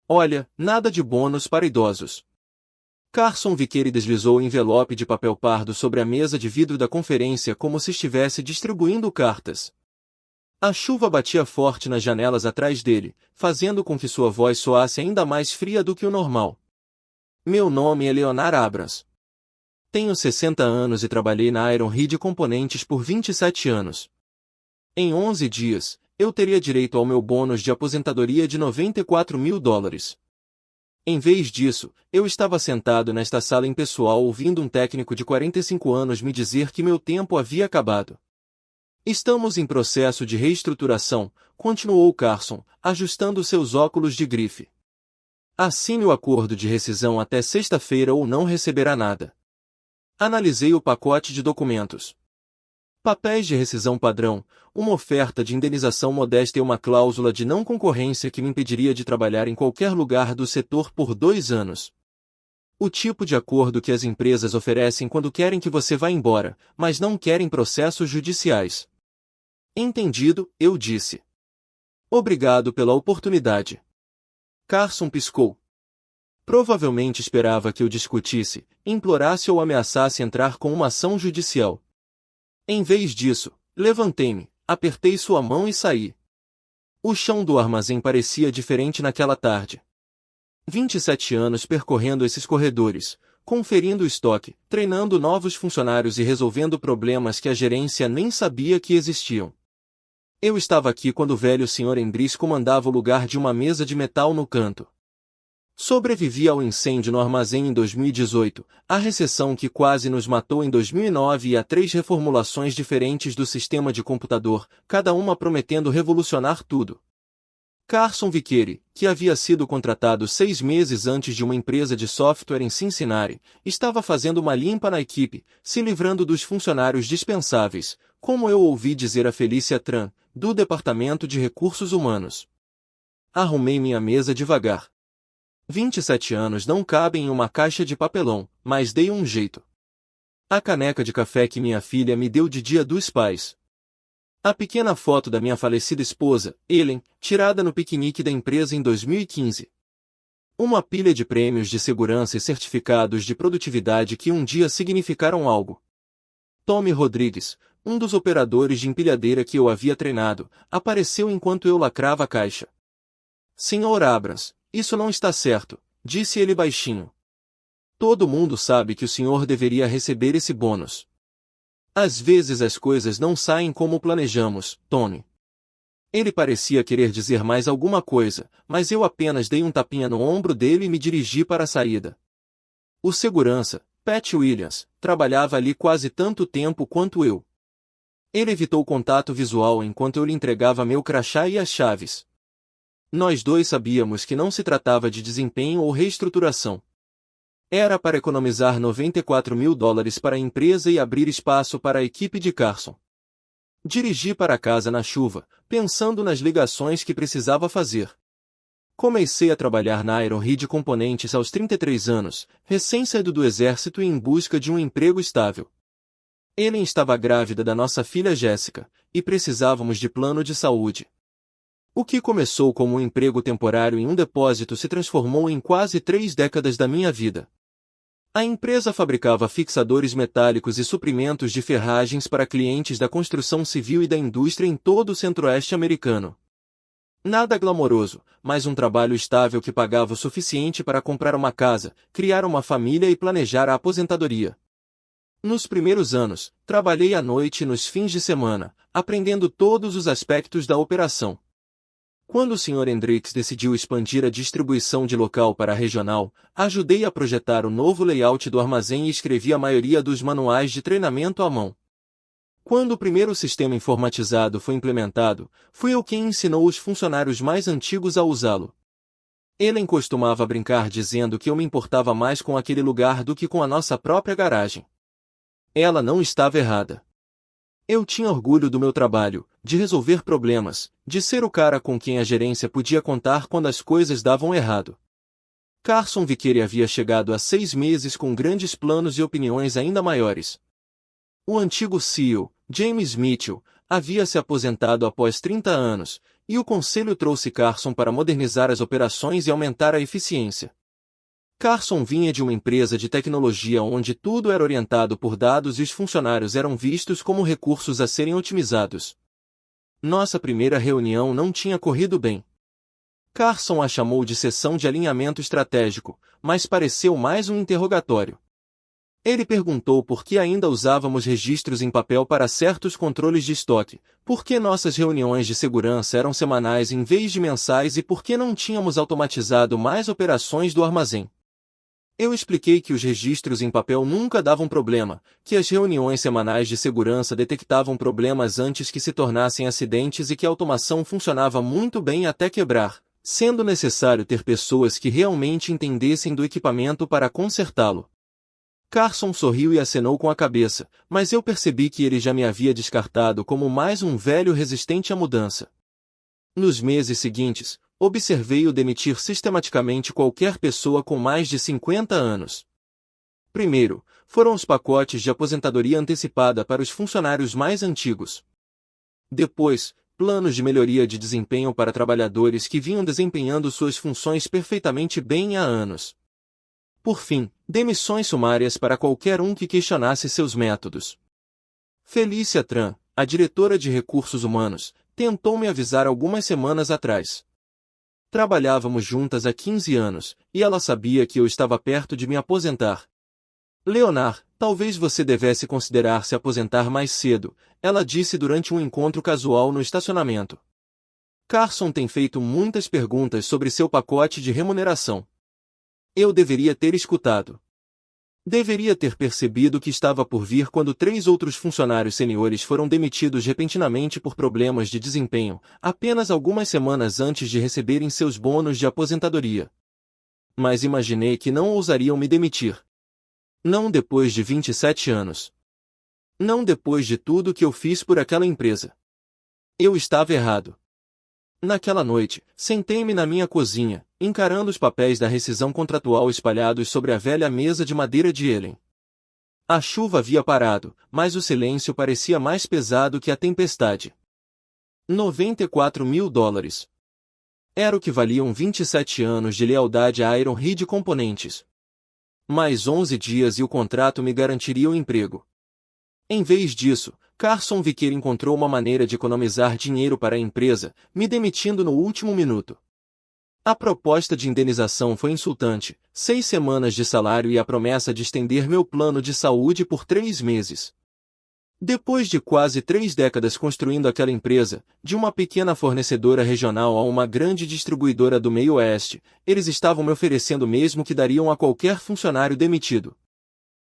Olha, nada de bônus para idosos. Carson Vickery deslizou o envelope de papel pardo sobre a mesa de vidro da conferência como se estivesse distribuindo cartas. A chuva batia forte nas janelas atrás dele, fazendo com que sua voz soasse ainda mais fria do que o normal. Meu nome é Leonard Abrams. Tenho 60 anos e trabalhei na Iron Reed Componentes por 27 anos. Em 11 dias, eu teria direito ao meu bônus de aposentadoria de $94.000. Em vez disso, eu estava sentado nesta sala impessoal ouvindo um técnico de 45 anos me dizer que meu tempo havia acabado. Estamos em processo de reestruturação, continuou Carson, ajustando seus óculos de grife. Assine o acordo de rescisão até sexta-feira ou não receberá nada. Analisei o pacote de documentos. Papéis de rescisão padrão, uma oferta de indenização modesta e uma cláusula de não concorrência que me impediria de trabalhar em qualquer lugar do setor por 2 anos. O tipo de acordo que as empresas oferecem quando querem que você vá embora, mas não querem processos judiciais. Entendido, eu disse. Obrigado pela oportunidade. Carson piscou. Provavelmente esperava que eu discutisse, implorasse ou ameaçasse entrar com uma ação judicial. Em vez disso, levantei-me, apertei sua mão e saí. O chão do armazém parecia diferente naquela tarde. 27 anos percorrendo esses corredores, conferindo estoque, treinando novos funcionários e resolvendo problemas que a gerência nem sabia que existiam. Eu estava aqui quando o velho Sr. Hendricks comandava o lugar de uma mesa de metal no canto. Sobrevivi ao incêndio no armazém em 2018, à recessão que quase nos matou em 2009 e a 3 reformulações diferentes do sistema de computador, cada uma prometendo revolucionar tudo. Carson Vickery, que havia sido contratado 6 meses antes de uma empresa de software em Cincinnati, estava fazendo uma limpa na equipe, se livrando dos funcionários dispensáveis, como eu ouvi dizer a Felicia Tran, do Departamento de Recursos Humanos. Arrumei minha mesa devagar. 27 anos não cabem em uma caixa de papelão, mas dei um jeito. A caneca de café que minha filha me deu de Dia dos Pais. A pequena foto da minha falecida esposa, Ellen, tirada no piquenique da empresa em 2015. Uma pilha de prêmios de segurança e certificados de produtividade que um dia significaram algo. Tommy Rodrigues, um dos operadores de empilhadeira que eu havia treinado, apareceu enquanto eu lacrava a caixa. Sr. Abrams, isso não está certo, disse ele baixinho. Todo mundo sabe que o senhor deveria receber esse bônus. Às vezes as coisas não saem como planejamos, Tony. Ele parecia querer dizer mais alguma coisa, mas eu apenas dei um tapinha no ombro dele e me dirigi para a saída. O segurança, Pat Williams, trabalhava ali quase tanto tempo quanto eu. Ele evitou contato visual enquanto eu lhe entregava meu crachá e as chaves. Nós dois sabíamos que não se tratava de desempenho ou reestruturação. Era para economizar $94.000 para a empresa e abrir espaço para a equipe de Carson. Dirigi para casa na chuva, pensando nas ligações que precisava fazer. Comecei a trabalhar na Iron Reed Componentes aos 33 anos, recém-saído do exército e em busca de um emprego estável. Ellen estava grávida da nossa filha Jéssica, e precisávamos de plano de saúde. O que começou como um emprego temporário em um depósito se transformou em quase 3 décadas da minha vida. A empresa fabricava fixadores metálicos e suprimentos de ferragens para clientes da construção civil e da indústria em todo o centro-oeste americano. Nada glamouroso, mas um trabalho estável que pagava o suficiente para comprar uma casa, criar uma família e planejar a aposentadoria. Nos primeiros anos, trabalhei à noite e nos fins de semana, aprendendo todos os aspectos da operação. Quando o Sr. Hendricks decidiu expandir a distribuição de local para a regional, ajudei a projetar o novo layout do armazém e escrevi a maioria dos manuais de treinamento à mão. Quando o primeiro sistema informatizado foi implementado, fui eu quem ensinou os funcionários mais antigos a usá-lo. Ellen costumava brincar dizendo que eu me importava mais com aquele lugar do que com a nossa própria garagem. Ela não estava errada. Eu tinha orgulho do meu trabalho, de resolver problemas, de ser o cara com quem a gerência podia contar quando as coisas davam errado. Carson Vickery havia chegado há 6 meses com grandes planos e opiniões ainda maiores. O antigo CEO, James Mitchell, havia se aposentado após 30 anos, e o conselho trouxe Carson para modernizar as operações e aumentar a eficiência. Carson vinha de uma empresa de tecnologia onde tudo era orientado por dados e os funcionários eram vistos como recursos a serem otimizados. Nossa primeira reunião não tinha corrido bem. Carson a chamou de sessão de alinhamento estratégico, mas pareceu mais um interrogatório. Ele perguntou por que ainda usávamos registros em papel para certos controles de estoque, por que nossas reuniões de segurança eram semanais em vez de mensais e por que não tínhamos automatizado mais operações do armazém. Eu expliquei que os registros em papel nunca davam problema, que as reuniões semanais de segurança detectavam problemas antes que se tornassem acidentes e que a automação funcionava muito bem até quebrar, sendo necessário ter pessoas que realmente entendessem do equipamento para consertá-lo. Carson sorriu e acenou com a cabeça, mas eu percebi que ele já me havia descartado como mais um velho resistente à mudança. Nos meses seguintes, observei-o demitir sistematicamente qualquer pessoa com mais de 50 anos. Primeiro, foram os pacotes de aposentadoria antecipada para os funcionários mais antigos. Depois, planos de melhoria de desempenho para trabalhadores que vinham desempenhando suas funções perfeitamente bem há anos. Por fim, demissões sumárias para qualquer um que questionasse seus métodos. Felícia Tran, a diretora de recursos humanos, tentou me avisar algumas semanas atrás. Trabalhávamos juntas há 15 anos, e ela sabia que eu estava perto de me aposentar. Leonard, talvez você devesse considerar se aposentar mais cedo, ela disse durante um encontro casual no estacionamento. Carson tem feito muitas perguntas sobre seu pacote de remuneração. Eu deveria ter escutado. Deveria ter percebido que estava por vir quando 3 outros funcionários seniores foram demitidos repentinamente por problemas de desempenho, apenas algumas semanas antes de receberem seus bônus de aposentadoria. Mas imaginei que não ousariam me demitir. Não depois de 27 anos. Não depois de tudo que eu fiz por aquela empresa. Eu estava errado. Naquela noite, sentei-me na minha cozinha, encarando os papéis da rescisão contratual espalhados sobre a velha mesa de madeira de Ellen. A chuva havia parado, mas o silêncio parecia mais pesado que a tempestade. 94 mil dólares. Era o que valiam 27 anos de lealdade à Iron Head Componentes. Mais 11 dias e o contrato me garantiria o emprego. Em vez disso, Carson Viqueira encontrou uma maneira de economizar dinheiro para a empresa, me demitindo no último minuto. A proposta de indenização foi insultante, 6 semanas de salário e a promessa de estender meu plano de saúde por 3 meses. Depois de quase 3 décadas construindo aquela empresa, de uma pequena fornecedora regional a uma grande distribuidora do meio-oeste, eles estavam me oferecendo o mesmo que dariam a qualquer funcionário demitido.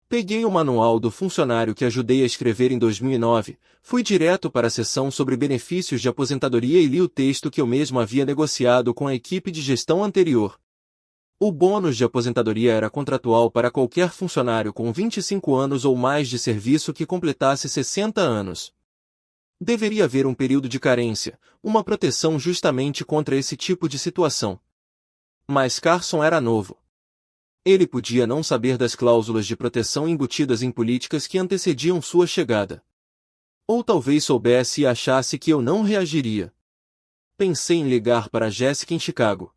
Peguei o manual do funcionário que ajudei a escrever em 2009, fui direto para a seção sobre benefícios de aposentadoria e li o texto que eu mesmo havia negociado com a equipe de gestão anterior. O bônus de aposentadoria era contratual para qualquer funcionário com 25 anos ou mais de serviço que completasse 60 anos. Deveria haver um período de carência, uma proteção justamente contra esse tipo de situação. Mas Carson era novo. Ele podia não saber das cláusulas de proteção embutidas em políticas que antecediam sua chegada. Ou talvez soubesse e achasse que eu não reagiria. Pensei em ligar para Jessica em Chicago.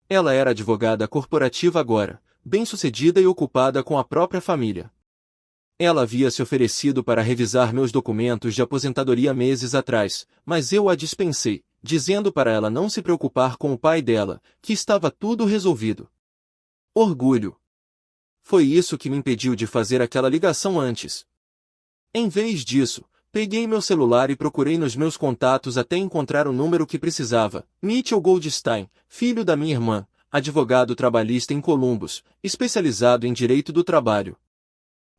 Ela era advogada corporativa agora, bem-sucedida e ocupada com a própria família. Ela havia se oferecido para revisar meus documentos de aposentadoria meses atrás, mas eu a dispensei, dizendo para ela não se preocupar com o pai dela, que estava tudo resolvido. Orgulho. Foi isso que me impediu de fazer aquela ligação antes. Em vez disso, peguei meu celular e procurei nos meus contatos até encontrar o número que precisava. Mitchell Goldstein, filho da minha irmã, advogado trabalhista em Columbus, especializado em direito do trabalho.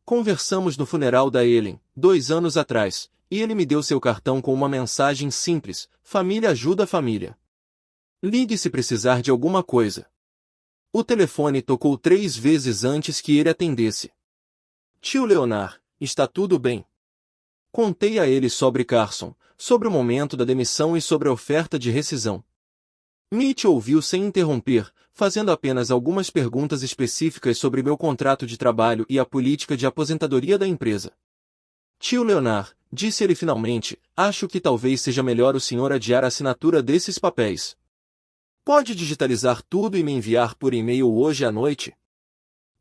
Conversamos no funeral da Ellen, 2 anos atrás, e ele me deu seu cartão com uma mensagem simples: família ajuda a família. Ligue se precisar de alguma coisa. O telefone tocou 3 vezes antes que ele atendesse. Tio Leonard, está tudo bem? Contei a ele sobre Carson, sobre o momento da demissão e sobre a oferta de rescisão. Mitch ouviu sem interromper, fazendo apenas algumas perguntas específicas sobre meu contrato de trabalho e a política de aposentadoria da empresa. Tio Leonard, disse ele finalmente, acho que talvez seja melhor o senhor adiar a assinatura desses papéis. Pode digitalizar tudo e me enviar por e-mail hoje à noite?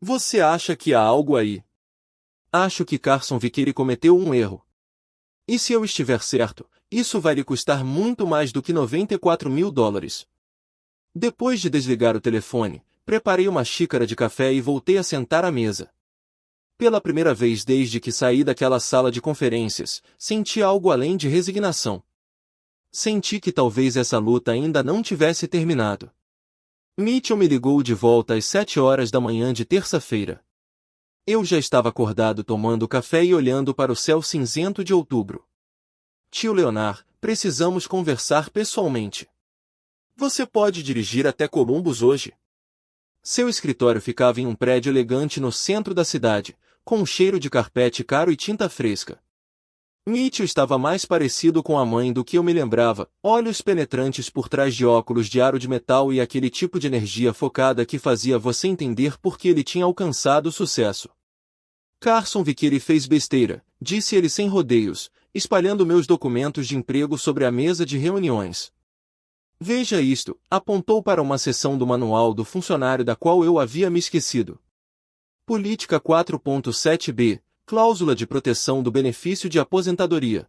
Você acha que há algo aí? Acho que Carson Vickery cometeu um erro. E se eu estiver certo, isso vai lhe custar muito mais do que $94.000. Depois de desligar o telefone, preparei uma xícara de café e voltei a sentar à mesa. Pela primeira vez desde que saí daquela sala de conferências, senti algo além de resignação. Senti que talvez essa luta ainda não tivesse terminado. Mitchell me ligou de volta às 7 horas da manhã de terça-feira. Eu já estava acordado tomando café e olhando para o céu cinzento de outubro. Tio Leonard, precisamos conversar pessoalmente. Você pode dirigir até Columbus hoje? Seu escritório ficava em um prédio elegante no centro da cidade, com um cheiro de carpete caro e tinta fresca. Mitchell estava mais parecido com a mãe do que eu me lembrava, olhos penetrantes por trás de óculos de aro de metal e aquele tipo de energia focada que fazia você entender por que ele tinha alcançado o sucesso. Carson Vickery fez besteira, disse ele sem rodeios, espalhando meus documentos de emprego sobre a mesa de reuniões. Veja isto, apontou para uma seção do manual do funcionário da qual eu havia me esquecido. Política 4.7b, Cláusula de proteção do benefício de aposentadoria.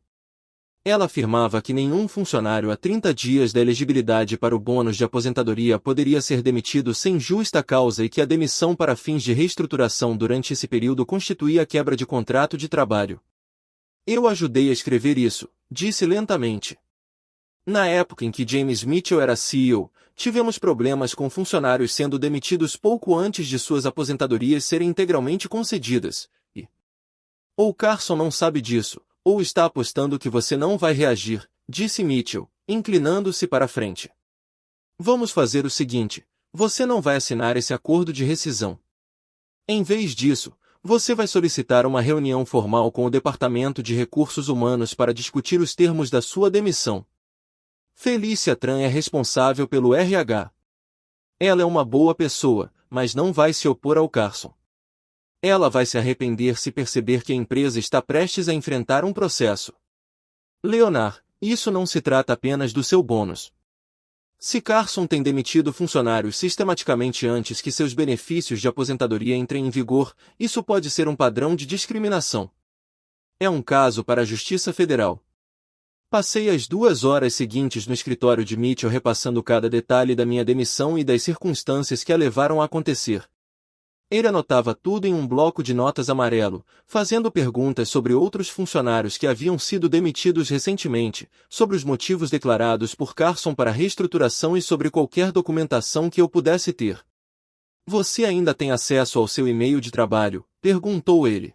Ela afirmava que nenhum funcionário a 30 dias da elegibilidade para o bônus de aposentadoria poderia ser demitido sem justa causa e que a demissão para fins de reestruturação durante esse período constituía quebra de contrato de trabalho. Eu ajudei a escrever isso, disse lentamente. Na época em que James Mitchell era CEO, tivemos problemas com funcionários sendo demitidos pouco antes de suas aposentadorias serem integralmente concedidas, e... Ou Carson não sabe disso, ou está apostando que você não vai reagir, disse Mitchell, inclinando-se para a frente. Vamos fazer o seguinte, você não vai assinar esse acordo de rescisão. Em vez disso, você vai solicitar uma reunião formal com o Departamento de Recursos Humanos para discutir os termos da sua demissão. Felicia Tran é responsável pelo RH. Ela é uma boa pessoa, mas não vai se opor ao Carson. Ela vai se arrepender se perceber que a empresa está prestes a enfrentar um processo. Leonard, isso não se trata apenas do seu bônus. Se Carson tem demitido funcionários sistematicamente antes que seus benefícios de aposentadoria entrem em vigor, isso pode ser um padrão de discriminação. É um caso para a Justiça Federal. Passei as 2 horas seguintes no escritório de Mitchell repassando cada detalhe da minha demissão e das circunstâncias que a levaram a acontecer. Ele anotava tudo em um bloco de notas amarelo, fazendo perguntas sobre outros funcionários que haviam sido demitidos recentemente, sobre os motivos declarados por Carson para a reestruturação e sobre qualquer documentação que eu pudesse ter. Você ainda tem acesso ao seu e-mail de trabalho? Perguntou ele.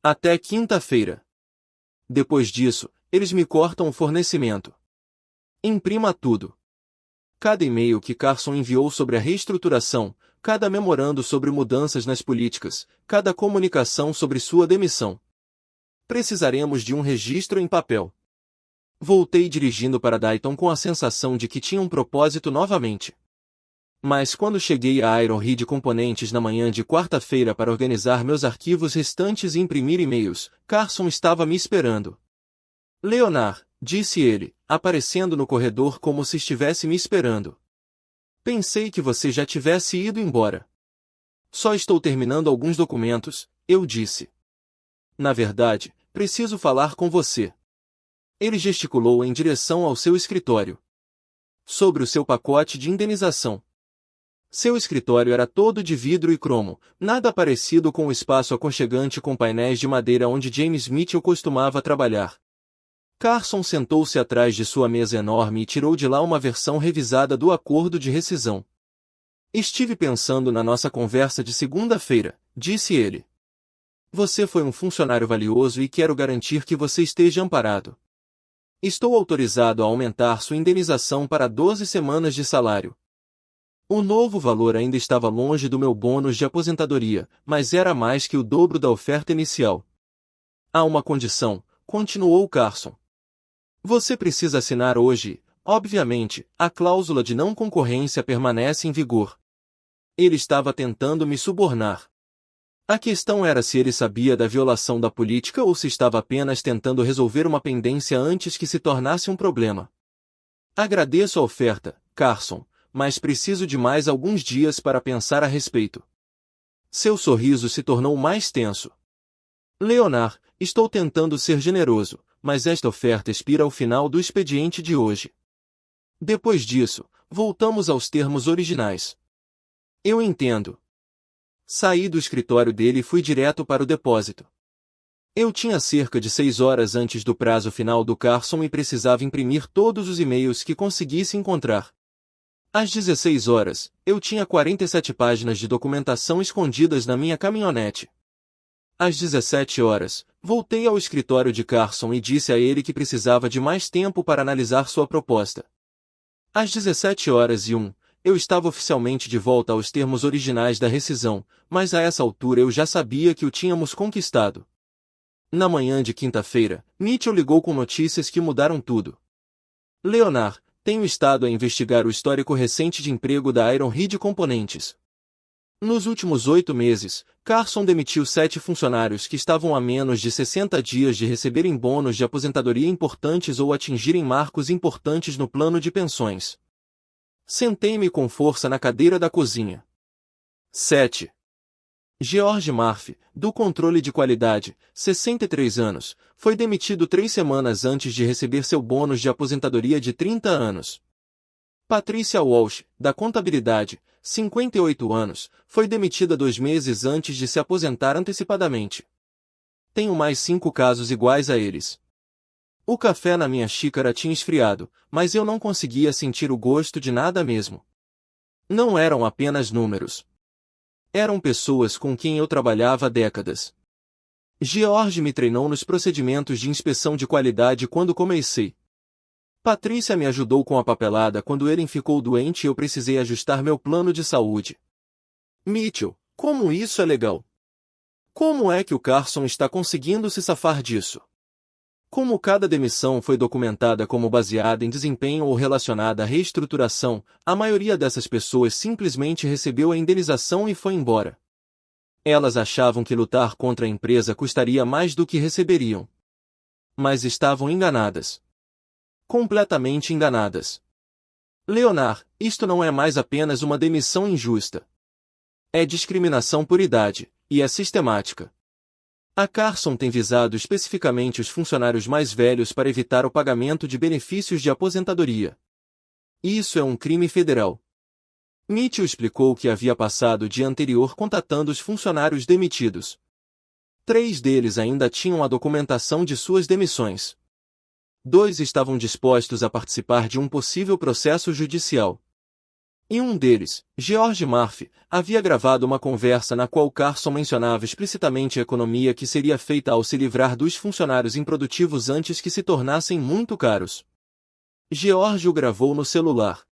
Até quinta-feira. Depois disso, eles me cortam o fornecimento. Imprima tudo. Cada e-mail que Carson enviou sobre a reestruturação, cada memorando sobre mudanças nas políticas, cada comunicação sobre sua demissão. Precisaremos de um registro em papel. Voltei dirigindo para Dayton com a sensação de que tinha um propósito novamente. Mas quando cheguei a Iron Reed Componentes na manhã de quarta-feira para organizar meus arquivos restantes e imprimir e-mails, Carson estava me esperando. Leonard, disse ele, aparecendo no corredor como se estivesse me esperando. Pensei que você já tivesse ido embora. Só estou terminando alguns documentos, eu disse. Na verdade, preciso falar com você. Ele gesticulou em direção ao seu escritório. Sobre o seu pacote de indenização. Seu escritório era todo de vidro e cromo, nada parecido com o espaço aconchegante com painéis de madeira onde James Mitchell costumava trabalhar. Carson sentou-se atrás de sua mesa enorme e tirou de lá uma versão revisada do acordo de rescisão. Estive pensando na nossa conversa de segunda-feira, disse ele. Você foi um funcionário valioso e quero garantir que você esteja amparado. Estou autorizado a aumentar sua indenização para 12 semanas de salário. O novo valor ainda estava longe do meu bônus de aposentadoria, mas era mais que o dobro da oferta inicial. Há uma condição, continuou Carson. Você precisa assinar hoje, obviamente, a cláusula de não concorrência permanece em vigor. Ele estava tentando me subornar. A questão era se ele sabia da violação da política ou se estava apenas tentando resolver uma pendência antes que se tornasse um problema. Agradeço a oferta, Carson, mas preciso de mais alguns dias para pensar a respeito. Seu sorriso se tornou mais tenso. Leonard, estou tentando ser generoso, mas esta oferta expira ao final do expediente de hoje. Depois disso, voltamos aos termos originais. Eu entendo. Saí do escritório dele e fui direto para o depósito. Eu tinha cerca de 6 horas antes do prazo final do Carson e precisava imprimir todos os e-mails que conseguisse encontrar. Às 16 horas, eu tinha 47 páginas de documentação escondidas na minha caminhonete. Às 17 horas, voltei ao escritório de Carson e disse a ele que precisava de mais tempo para analisar sua proposta. Às 17h01, eu estava oficialmente de volta aos termos originais da rescisão, mas a essa altura eu já sabia que o tínhamos conquistado. Na manhã de quinta-feira, Mitchell ligou com notícias que mudaram tudo. Leonard, tenho estado a investigar o histórico recente de emprego da Iron Head Componentes. Nos últimos 8 meses, Carson demitiu 7 funcionários que estavam a menos de 60 dias de receberem bônus de aposentadoria importantes ou atingirem marcos importantes no plano de pensões. Sentei-me com força na cadeira da cozinha. 7. George Murphy, do controle de qualidade, 63 anos, foi demitido 3 semanas antes de receber seu bônus de aposentadoria de 30 anos. Patricia Walsh, da contabilidade, 58 anos, foi demitida 2 meses antes de se aposentar antecipadamente. Tenho mais 5 casos iguais a eles. O café na minha xícara tinha esfriado, mas eu não conseguia sentir o gosto de nada mesmo. Não eram apenas números. Eram pessoas com quem eu trabalhava há décadas. George me treinou nos procedimentos de inspeção de qualidade quando comecei. Patrícia me ajudou com a papelada quando ele ficou doente e eu precisei ajustar meu plano de saúde. Mitchell, como isso é legal! Como é que o Carson está conseguindo se safar disso? Como cada demissão foi documentada como baseada em desempenho ou relacionada à reestruturação, a maioria dessas pessoas simplesmente recebeu a indenização e foi embora. Elas achavam que lutar contra a empresa custaria mais do que receberiam. Mas estavam enganadas. Completamente enganadas. Leonard, isto não é mais apenas uma demissão injusta. É discriminação por idade, e é sistemática. A Carson tem visado especificamente os funcionários mais velhos para evitar o pagamento de benefícios de aposentadoria. Isso é um crime federal. Mitchell explicou que havia passado o dia anterior contatando os funcionários demitidos. 3 deles ainda tinham a documentação de suas demissões. 2 estavam dispostos a participar de um possível processo judicial. E um deles, George Murphy, havia gravado uma conversa na qual Carson mencionava explicitamente a economia que seria feita ao se livrar dos funcionários improdutivos antes que se tornassem muito caros. George o gravou no celular.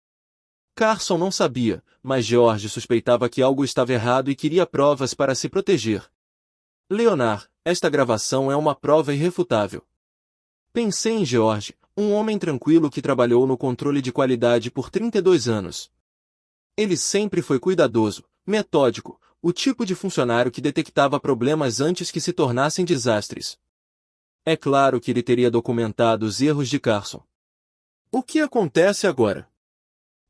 Carson não sabia, mas George suspeitava que algo estava errado e queria provas para se proteger. Leonard, esta gravação é uma prova irrefutável. Pensei em George, um homem tranquilo que trabalhou no controle de qualidade por 32 anos. Ele sempre foi cuidadoso, metódico, o tipo de funcionário que detectava problemas antes que se tornassem desastres. É claro que ele teria documentado os erros de Carson. O que acontece agora?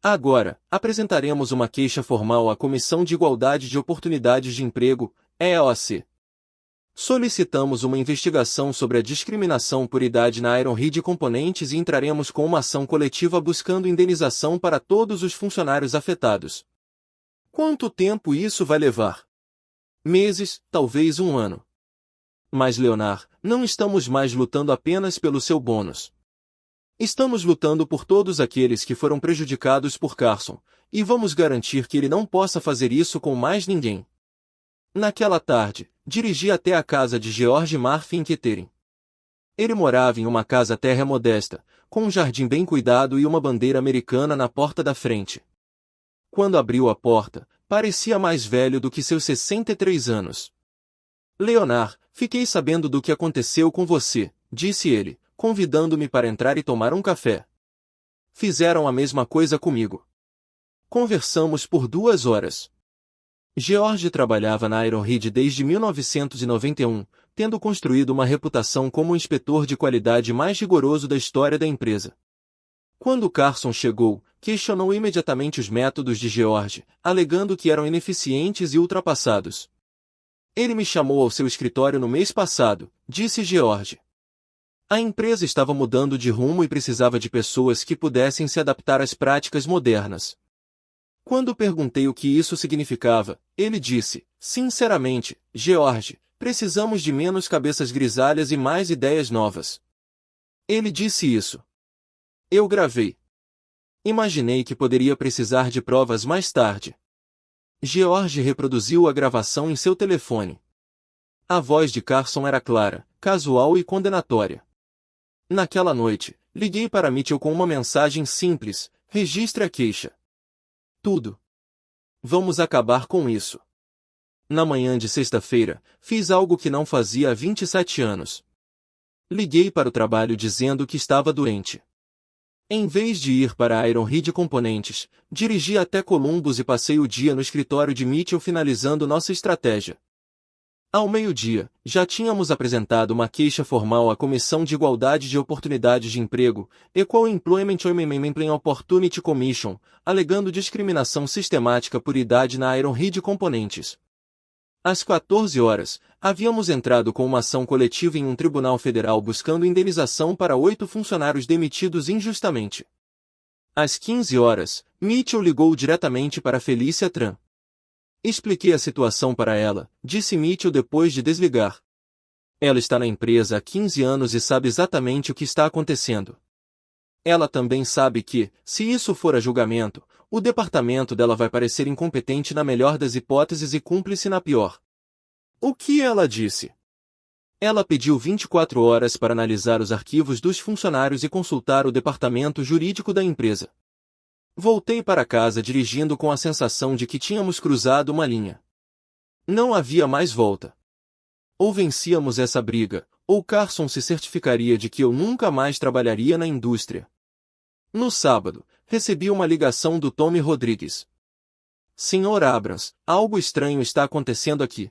Agora, apresentaremos uma queixa formal à Comissão de Igualdade de Oportunidades de Emprego, EOC. Solicitamos uma investigação sobre a discriminação por idade na Iron Head Componentes e entraremos com uma ação coletiva buscando indenização para todos os funcionários afetados. Quanto tempo isso vai levar? Meses, talvez 1 ano. Mas Leonard, não estamos mais lutando apenas pelo seu bônus. Estamos lutando por todos aqueles que foram prejudicados por Carson, e vamos garantir que ele não possa fazer isso com mais ninguém. Naquela tarde, dirigi até a casa de George Murphy em Kettering. Ele morava em uma casa térrea modesta, com um jardim bem cuidado e uma bandeira americana na porta da frente. Quando abriu a porta, parecia mais velho do que seus 63 anos. Leonard, fiquei sabendo do que aconteceu com você, disse ele, convidando-me para entrar e tomar um café. Fizeram a mesma coisa comigo. Conversamos por 2 horas. George trabalhava na Ironhead desde 1991, tendo construído uma reputação como o inspetor de qualidade mais rigoroso da história da empresa. Quando Carson chegou, questionou imediatamente os métodos de George, alegando que eram ineficientes e ultrapassados. Ele me chamou ao seu escritório no mês passado, disse George. A empresa estava mudando de rumo e precisava de pessoas que pudessem se adaptar às práticas modernas. Quando perguntei o que isso significava, ele disse, sinceramente, George, precisamos de menos cabeças grisalhas e mais ideias novas. Ele disse isso. Eu gravei. Imaginei que poderia precisar de provas mais tarde. George reproduziu a gravação em seu telefone. A voz de Carson era clara, casual e condenatória. Naquela noite, liguei para Mitchell com uma mensagem simples: registre a queixa. Tudo. Vamos acabar com isso. Na manhã de sexta-feira, fiz algo que não fazia há 27 anos. Liguei para o trabalho dizendo que estava doente. Em vez de ir para a Ironhead Componentes, dirigi até Columbus e passei o dia no escritório de Mitchell finalizando nossa estratégia. Ao meio-dia, já tínhamos apresentado uma queixa formal à Comissão de Igualdade de Oportunidades de Emprego, Equal Employment Opportunity Commission, alegando discriminação sistemática por idade na Ironhead Componentes. Às 14 horas, havíamos entrado com uma ação coletiva em um tribunal federal buscando indenização para 8 funcionários demitidos injustamente. Às 15 horas, Mitchell ligou diretamente para Felícia Tran. Expliquei a situação para ela, disse Mitchell depois de desligar. Ela está na empresa há 15 anos e sabe exatamente o que está acontecendo. Ela também sabe que, se isso for a julgamento, o departamento dela vai parecer incompetente na melhor das hipóteses e cúmplice na pior. O que ela disse? Ela pediu 24 horas para analisar os arquivos dos funcionários e consultar o departamento jurídico da empresa. Voltei para casa dirigindo com a sensação de que tínhamos cruzado uma linha. Não havia mais volta. Ou vencíamos essa briga, ou Carson se certificaria de que eu nunca mais trabalharia na indústria. No sábado, recebi uma ligação do Tommy Rodrigues. Sr. Abrams, algo estranho está acontecendo aqui.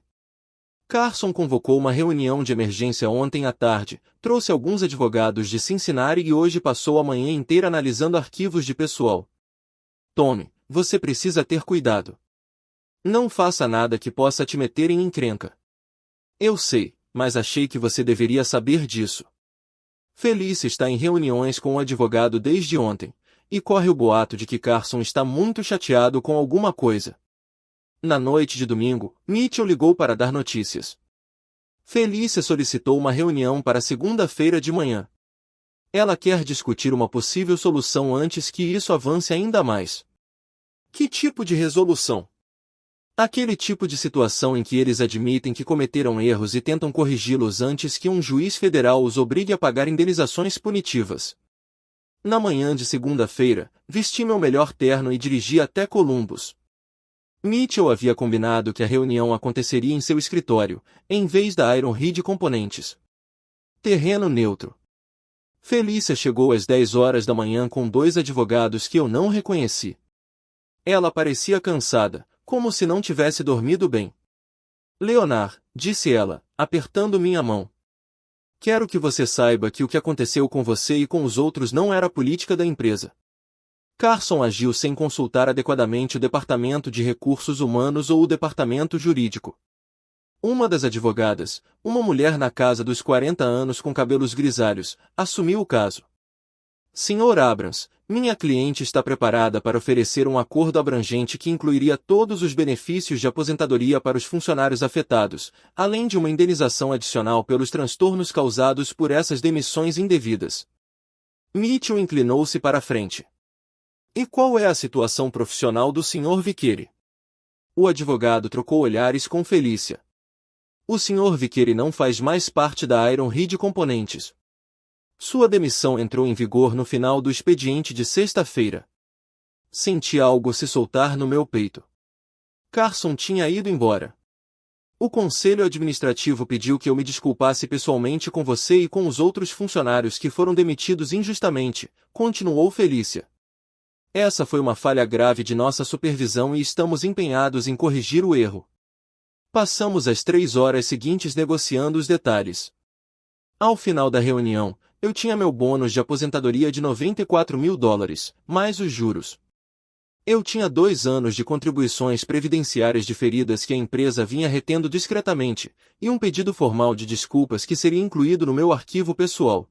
Carson convocou uma reunião de emergência ontem à tarde, trouxe alguns advogados de Cincinnati e hoje passou a manhã inteira analisando arquivos de pessoal. Tommy, você precisa ter cuidado. Não faça nada que possa te meter em encrenca. Eu sei, mas achei que você deveria saber disso. Felícia está em reuniões com o advogado desde ontem, e corre o boato de que Carson está muito chateado com alguma coisa. Na noite de domingo, Mitchell ligou para dar notícias. Felícia solicitou uma reunião para segunda-feira de manhã. Ela quer discutir uma possível solução antes que isso avance ainda mais. Que tipo de resolução? Aquele tipo de situação em que eles admitem que cometeram erros e tentam corrigi-los antes que um juiz federal os obrigue a pagar indenizações punitivas. Na manhã de segunda-feira, vesti meu melhor terno e dirigi até Columbus. Mitchell havia combinado que a reunião aconteceria em seu escritório, em vez da Ironhead Componentes. Terreno neutro. Felícia chegou às 10 horas da manhã com 2 advogados que eu não reconheci. Ela parecia cansada, como se não tivesse dormido bem. Leonard, disse ela, apertando minha mão. Quero que você saiba que o que aconteceu com você e com os outros não era a política da empresa. Carson agiu sem consultar adequadamente o Departamento de Recursos Humanos ou o Departamento Jurídico. Uma das advogadas, uma mulher na casa dos 40 anos com cabelos grisalhos, assumiu o caso. Sr. Abrams, minha cliente está preparada para oferecer um acordo abrangente que incluiria todos os benefícios de aposentadoria para os funcionários afetados, além de uma indenização adicional pelos transtornos causados por essas demissões indevidas. Mitchell inclinou-se para a frente. E qual é a situação profissional do Sr. Vickery? O advogado trocou olhares com Felícia. O Sr. Vickery não faz mais parte da Ironhead Componentes. Sua demissão entrou em vigor no final do expediente de sexta-feira. Senti algo se soltar no meu peito. Carson tinha ido embora. O conselho administrativo pediu que eu me desculpasse pessoalmente com você e com os outros funcionários que foram demitidos injustamente, continuou Felícia. Essa foi uma falha grave de nossa supervisão e estamos empenhados em corrigir o erro. Passamos as 3 horas seguintes negociando os detalhes. Ao final da reunião, eu tinha meu bônus de aposentadoria de $94.000, mais os juros. Eu tinha 2 anos de contribuições previdenciárias diferidas que a empresa vinha retendo discretamente, e um pedido formal de desculpas que seria incluído no meu arquivo pessoal.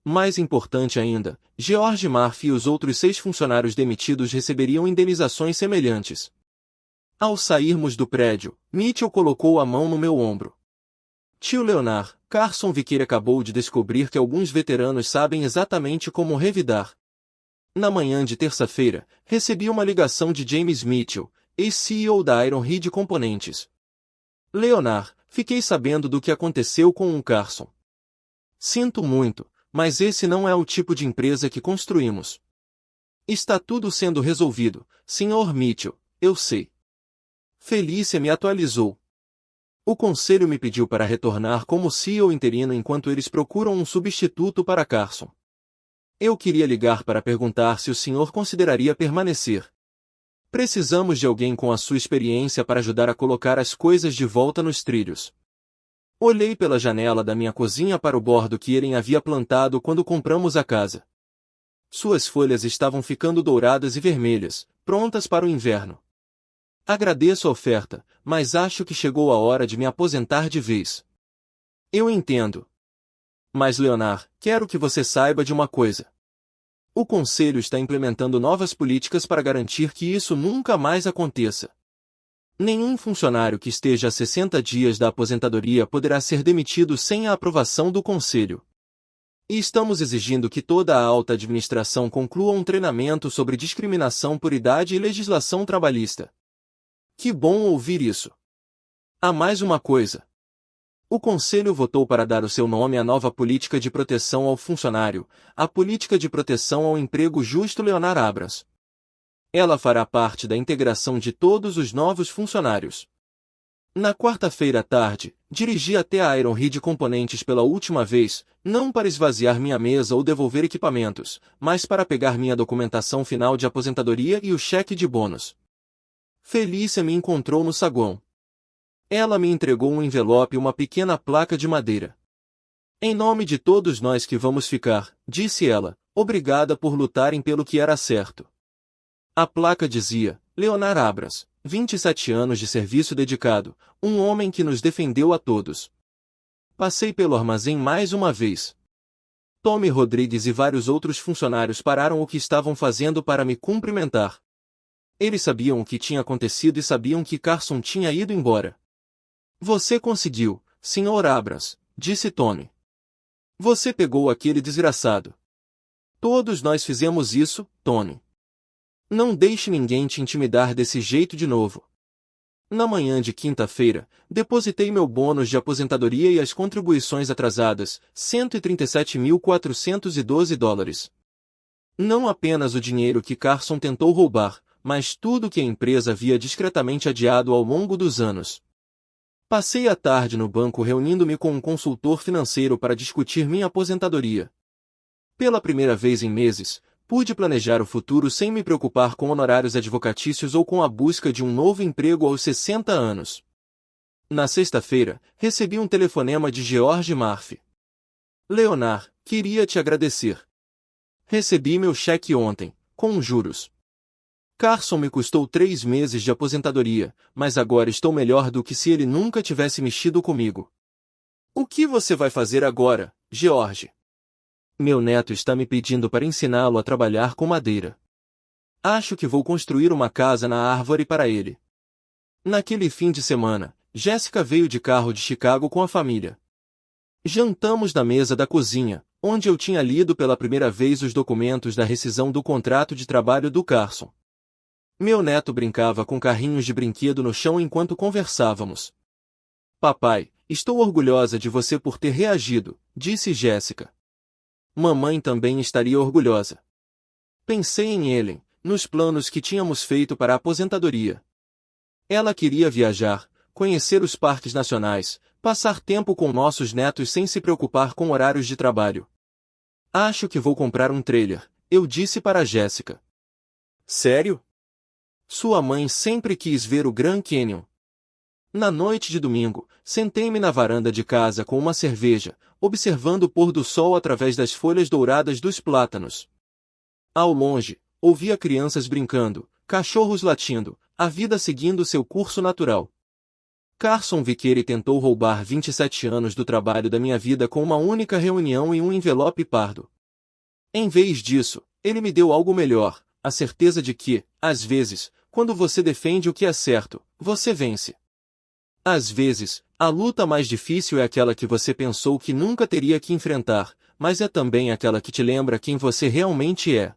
Mais importante ainda, George Murphy e os outros 6 funcionários demitidos receberiam indenizações semelhantes. Ao sairmos do prédio, Mitchell colocou a mão no meu ombro. Tio Leonard, Carson Viqueira acabou de descobrir que alguns veteranos sabem exatamente como revidar. Na manhã de terça-feira, recebi uma ligação de James Mitchell, ex-CEO da Iron Head Componentes. Leonard, fiquei sabendo do que aconteceu com o Carson. Sinto muito, mas esse não é o tipo de empresa que construímos. Está tudo sendo resolvido, Sr. Mitchell, eu sei. Felícia me atualizou. O conselho me pediu para retornar como CEO interino enquanto eles procuram um substituto para Carson. Eu queria ligar para perguntar se o senhor consideraria permanecer. Precisamos de alguém com a sua experiência para ajudar a colocar as coisas de volta nos trilhos. Olhei pela janela da minha cozinha para o bordo que Eren havia plantado quando compramos a casa. Suas folhas estavam ficando douradas e vermelhas, prontas para o inverno. Agradeço a oferta, mas acho que chegou a hora de me aposentar de vez. Eu entendo. Mas Leonard, quero que você saiba de uma coisa. O Conselho está implementando novas políticas para garantir que isso nunca mais aconteça. Nenhum funcionário que esteja a 60 dias da aposentadoria poderá ser demitido sem a aprovação do Conselho. E estamos exigindo que toda a alta administração conclua um treinamento sobre discriminação por idade e legislação trabalhista. Que bom ouvir isso. Há mais uma coisa. O Conselho votou para dar o seu nome à nova política de proteção ao funcionário, a Política de Proteção ao Emprego Justo Leonard Abrams. Ela fará parte da integração de todos os novos funcionários. Na quarta-feira à tarde, dirigi até a Iron Head Componentes pela última vez, não para esvaziar minha mesa ou devolver equipamentos, mas para pegar minha documentação final de aposentadoria e o cheque de bônus. Felícia me encontrou no saguão. Ela me entregou um envelope e uma pequena placa de madeira. Em nome de todos nós que vamos ficar, disse ela, obrigada por lutarem pelo que era certo. A placa dizia, Leonard Abrams, 27 anos de serviço dedicado, um homem que nos defendeu a todos. Passei pelo armazém mais uma vez. Tommy Rodrigues e vários outros funcionários pararam o que estavam fazendo para me cumprimentar. Eles sabiam o que tinha acontecido e sabiam que Carson tinha ido embora. Você conseguiu, Sr. Abrams, disse Tommy. Você pegou aquele desgraçado. Todos nós fizemos isso, Tony. Não deixe ninguém te intimidar desse jeito de novo. Na manhã de quinta-feira, depositei meu bônus de aposentadoria e as contribuições atrasadas, $137.412. Não apenas o dinheiro que Carson tentou roubar, mas tudo que a empresa havia discretamente adiado ao longo dos anos. Passei a tarde no banco reunindo-me com um consultor financeiro para discutir minha aposentadoria. Pela primeira vez em meses, pude planejar o futuro sem me preocupar com honorários advocatícios ou com a busca de um novo emprego aos 60 anos. Na sexta-feira, recebi um telefonema de George Murphy. Leonard, queria te agradecer. Recebi meu cheque ontem, com juros. Carson me custou 3 meses de aposentadoria, mas agora estou melhor do que se ele nunca tivesse mexido comigo. O que você vai fazer agora, George? Meu neto está me pedindo para ensiná-lo a trabalhar com madeira. Acho que vou construir uma casa na árvore para ele. Naquele fim de semana, Jessica veio de carro de Chicago com a família. Jantamos na mesa da cozinha, onde eu tinha lido pela primeira vez os documentos da rescisão do contrato de trabalho do Carson. Meu neto brincava com carrinhos de brinquedo no chão enquanto conversávamos. Papai, estou orgulhosa de você por ter reagido, disse Jéssica. Mamãe também estaria orgulhosa. Pensei em Ellen, nos planos que tínhamos feito para a aposentadoria. Ela queria viajar, conhecer os parques nacionais, passar tempo com nossos netos sem se preocupar com horários de trabalho. Acho que vou comprar um trailer, eu disse para Jéssica. Sério? Sua mãe sempre quis ver o Grand Canyon. Na noite de domingo, sentei-me na varanda de casa com uma cerveja, observando o pôr do sol através das folhas douradas dos plátanos. Ao longe, ouvia crianças brincando, cachorros latindo, a vida seguindo seu curso natural. Carson Vickery tentou roubar 27 anos do trabalho da minha vida com uma única reunião e um envelope pardo. Em vez disso, ele me deu algo melhor, a certeza de que, às vezes, quando você defende o que é certo, você vence. Às vezes, a luta mais difícil é aquela que você pensou que nunca teria que enfrentar, mas é também aquela que te lembra quem você realmente é.